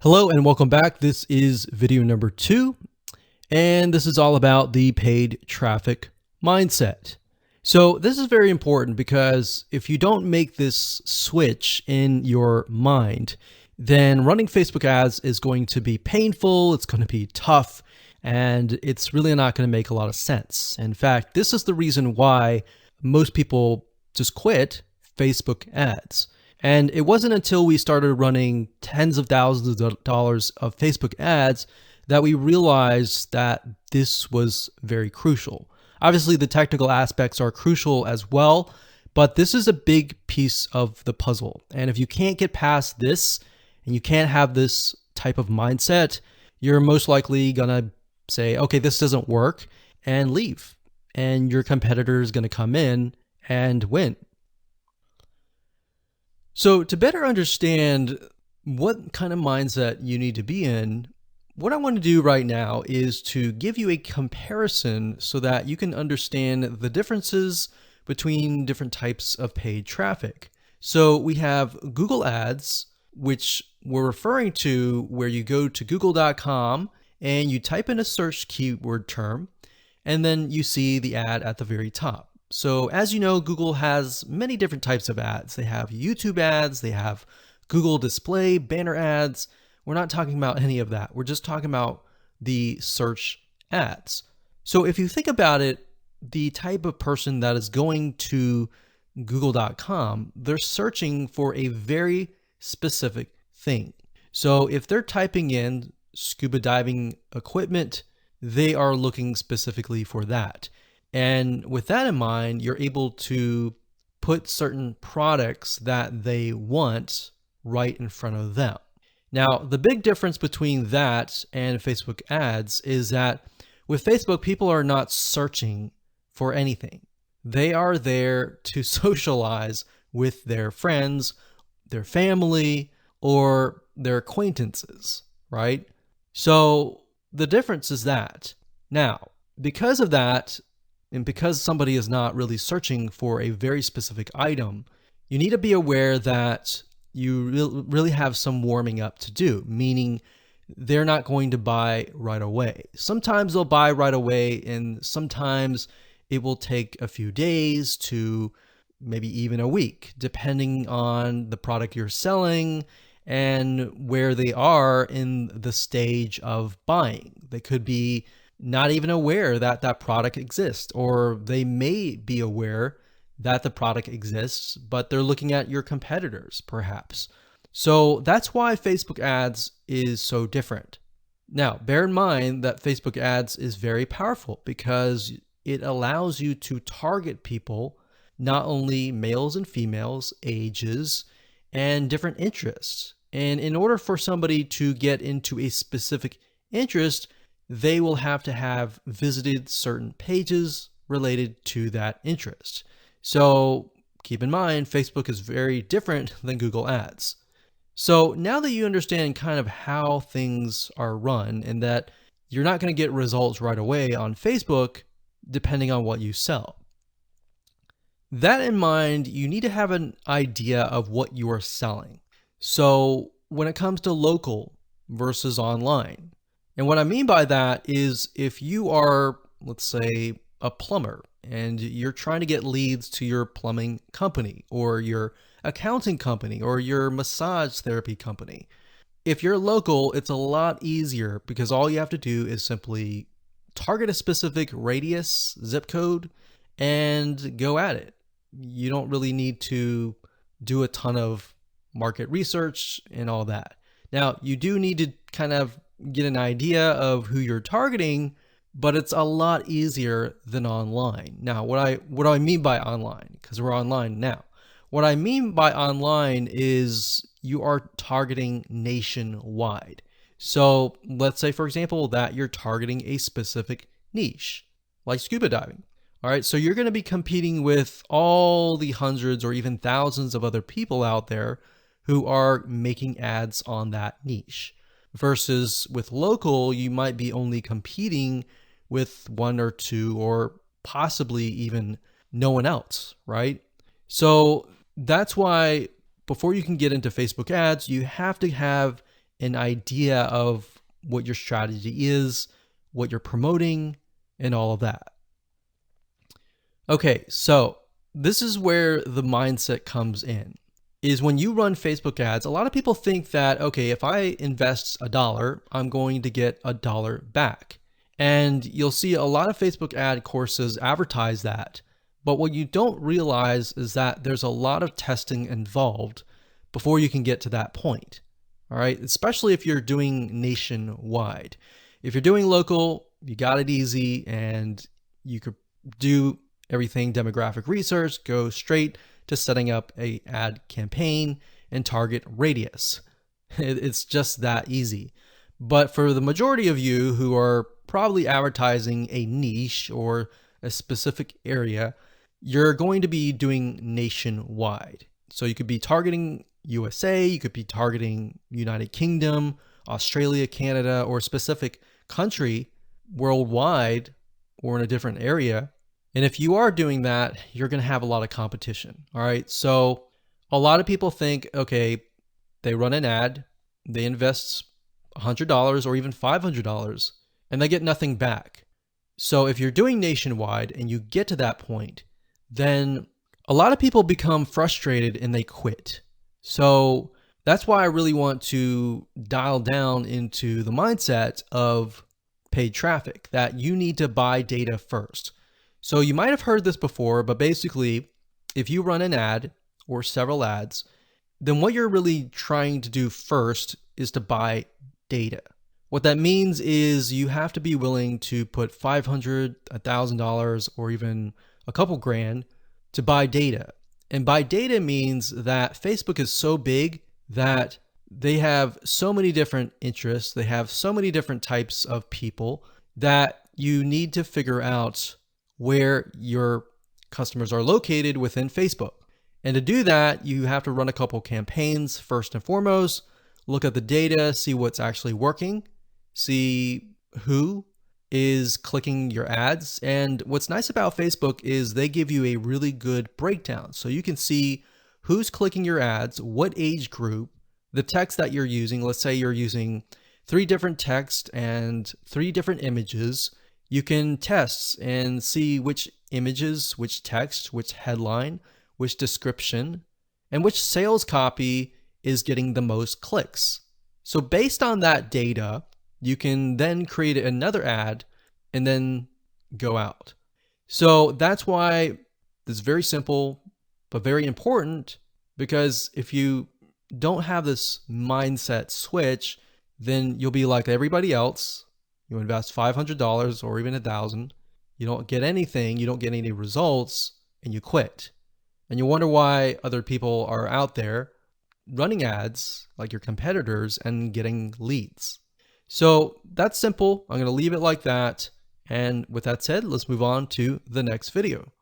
Hello and welcome back. This is video number 2, and this is all about the paid traffic mindset. So this is very important because if you don't make this switch in your mind, then running Facebook ads is going to be painful, it's going to be tough, and it's really not going to make a lot of sense. In fact, this is the reason why most people just quit Facebook ads. And it wasn't until we started running tens of thousands of dollars of Facebook ads that we realized that this was very crucial. Obviously, the technical aspects are crucial as well, but this is a big piece of the puzzle. And if you can't get past this and you can't have this type of mindset, you're most likely going to say, okay, this doesn't work, and leave. And your competitor is going to come in and win. So to better understand what kind of mindset you need to be in, what I want to do right now is to give you a comparison so that you can understand the differences between different types of paid traffic. So we have Google Ads, which we're referring to where you go to google.com and you type in a search keyword term, and then you see the ad at the very top. So as you know, Google has many different types of ads. They have YouTube ads, they have Google display, banner ads. We're not talking about any of that. We're just talking about the search ads. So if you think about it, the type of person that is going to google.com, they're searching for a very specific thing. So if they're typing in scuba diving equipment, they are looking specifically for that. And with that in mind, you're able to put certain products that they want right in front of them. Now, the big difference between that and Facebook ads is that with Facebook, people are not searching for anything. They are there to socialize with their friends, their family, or their acquaintances, right? So the difference is that. Now, because of that, and because somebody is not really searching for a very specific item, you need to be aware that you really have some warming up to do, meaning they're not going to buy right away. Sometimes they'll buy right away, and sometimes it will take a few days to maybe even a week, depending on the product you're selling and where they are in the stage of buying. They could be not even aware that that product exists, or they may be aware that the product exists, but they're looking at your competitors perhaps. So that's why Facebook ads is so different. Now, bear in mind that Facebook ads is very powerful because it allows you to target people, not only males and females, ages, and different interests. And in order for somebody to get into a specific interest, they will have to have visited certain pages related to that interest. So keep in mind, Facebook is very different than Google Ads. So now that you understand kind of how things are run and that you're not going to get results right away on Facebook, depending on what you sell. That in mind, you need to have an idea of what you are selling. So when it comes to local versus online, and what I mean by that is if you are, let's say, a plumber and you're trying to get leads to your plumbing company or your accounting company or your massage therapy company, if you're local, it's a lot easier because all you have to do is simply target a specific radius, zip code, and go at it. You don't really need to do a ton of market research and all that. Now, you do need to kind of get an idea of who you're targeting, but it's a lot easier than online. Now, what do I mean by online? Because we're online now. What I mean by online is you are targeting nationwide. So let's say, for example, that you're targeting a specific niche, like scuba diving. All right, so you're going to be competing with all the hundreds or even thousands of other people out there who are making ads on that niche. Versus with local, you might be only competing with one or two or possibly even no one else, right? So that's why before you can get into Facebook ads, you have to have an idea of what your strategy is, what you're promoting, and all of that. Okay, so this is where the mindset comes in. Is when you run Facebook ads, a lot of people think that, okay, if I invest $1, I'm going to get $1 back. And you'll see a lot of Facebook ad courses advertise that. But what you don't realize is that there's a lot of testing involved before you can get to that point. All right, especially if you're doing nationwide. If you're doing local, you got it easy and you could do everything demographic research, go straight to setting up a ad campaign and target radius. It's just that easy. But for the majority of you who are probably advertising a niche or a specific area, you're going to be doing nationwide. So you could be targeting USA, you could be targeting United Kingdom, Australia, Canada, or a specific country worldwide or in a different area. And if you are doing that, you're going to have a lot of competition. All right. So a lot of people think, okay, they run an ad, they invest $100 or even $500 and they get nothing back. So if you're doing nationwide and you get to that point, then a lot of people become frustrated and they quit. So that's why I really want to dial down into the mindset of paid traffic, that you need to buy data first. So you might have heard this before, but basically, if you run an ad or several ads, then what you're really trying to do first is to buy data. What that means is you have to be willing to put $500, $1,000, or even a couple grand to buy data. And buy data means that Facebook is so big that they have so many different interests, they have so many different types of people that you need to figure out where your customers are located within Facebook. And to do that, you have to run a couple campaigns first and foremost, look at the data, see what's actually working, see who is clicking your ads. And what's nice about Facebook is they give you a really good breakdown. So you can see who's clicking your ads, what age group, the text that you're using. Let's say you're using 3 different texts and 3 different images. You can test and see which images, which text, which headline, which description, and which sales copy is getting the most clicks. So based on that data, you can then create another ad and then go out. So that's why this is very simple, but very important, because if you don't have this mindset switch, then you'll be like everybody else. You invest $500 or even $1,000. You don't get anything. You don't get any results and you quit. And you wonder why other people are out there running ads like your competitors and getting leads. So that's simple. I'm going to leave it like that. And with that said, let's move on to the next video.